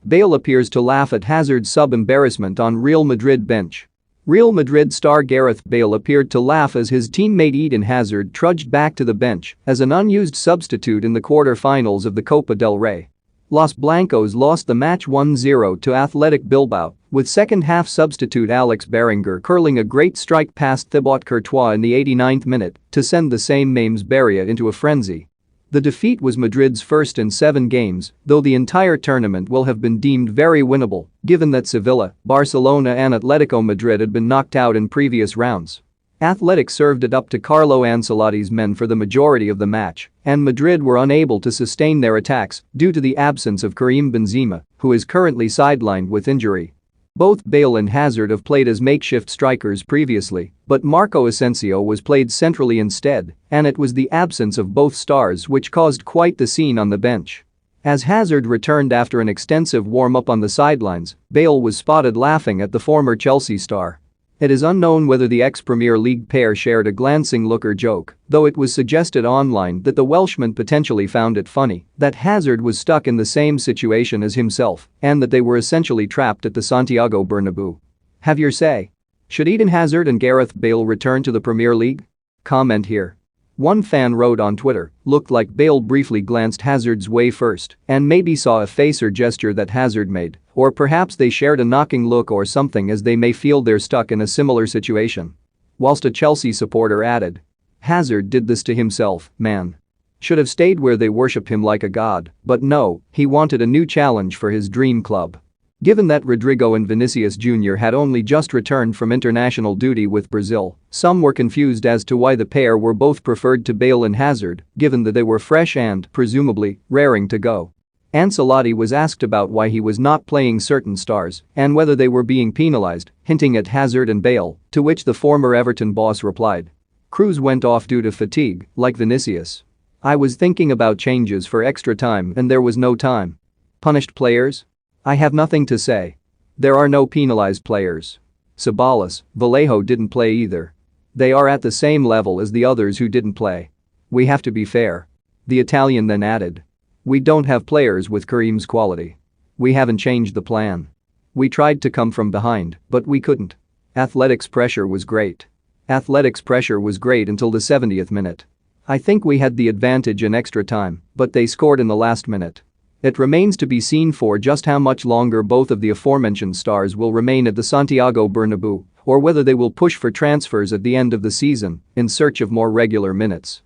Bale appears to laugh at Hazard's sub-embarrassment on Real Madrid bench. Real Madrid star Gareth Bale appeared to laugh as his teammate Eden Hazard trudged back to the bench as an unused substitute in the quarter-finals of the Copa del Rey. Los Blancos lost the match 1-0 to Athletic Bilbao, with second-half substitute Alex Berenguer curling a great strike past Thibaut Courtois in the 89th minute to send the same Mames Barria into a frenzy. The defeat was Madrid's first in 7 games, though the entire tournament will have been deemed very winnable, given that Sevilla, Barcelona and Atletico Madrid had been knocked out in previous rounds. Athletic served it up to Carlo Ancelotti's men for the majority of the match, and Madrid were unable to sustain their attacks due to the absence of Karim Benzema, who is currently sidelined with injury. Both Bale and Hazard have played as makeshift strikers previously, but Marco Asensio was played centrally instead, and it was the absence of both stars which caused quite the scene on the bench. As Hazard returned after an extensive warm-up on the sidelines, Bale was spotted laughing at the former Chelsea star. It is unknown whether the ex-Premier League pair shared a glancing look or joke, though it was suggested online that the Welshman potentially found it funny that Hazard was stuck in the same situation as himself and that they were essentially trapped at the Santiago Bernabeu. Have your say. Should Eden Hazard and Gareth Bale return to the Premier League? Comment here. One fan wrote on Twitter, "Looked like Bale briefly glanced Hazard's way first and maybe saw a face or gesture that Hazard made, or perhaps they shared a knocking look or something as they may feel they're stuck in a similar situation." Whilst a Chelsea supporter added, "Hazard did this to himself, man. Should have stayed where they worship him like a god, but no, he wanted a new challenge for his dream club." Given that Rodrigo and Vinicius Jr. had only just returned from international duty with Brazil, some were confused as to why the pair were both preferred to Bale and Hazard, given that they were fresh and, presumably, raring to go. Ancelotti was asked about why he was not playing certain stars and whether they were being penalized, hinting at Hazard and Bale, to which the former Everton boss replied, "Cruz went off due to fatigue, like Vinicius. I was thinking about changes for extra time and there was no time. Punished players? I have nothing to say. There are no penalized players. Ceballos, Vallejo didn't play either. They are at the same level as the others who didn't play. We have to be fair." The Italian then added, "We don't have players with Karim's quality. We haven't changed the plan. We tried to come from behind, but we couldn't. Athletic's pressure was great. Athletic's pressure was great until the 70th minute. I think we had the advantage in extra time, but they scored in the last minute. It remains to be seen for just how much longer both of the aforementioned stars will remain at the Santiago Bernabeu, or whether they will push for transfers at the end of the season in search of more regular minutes.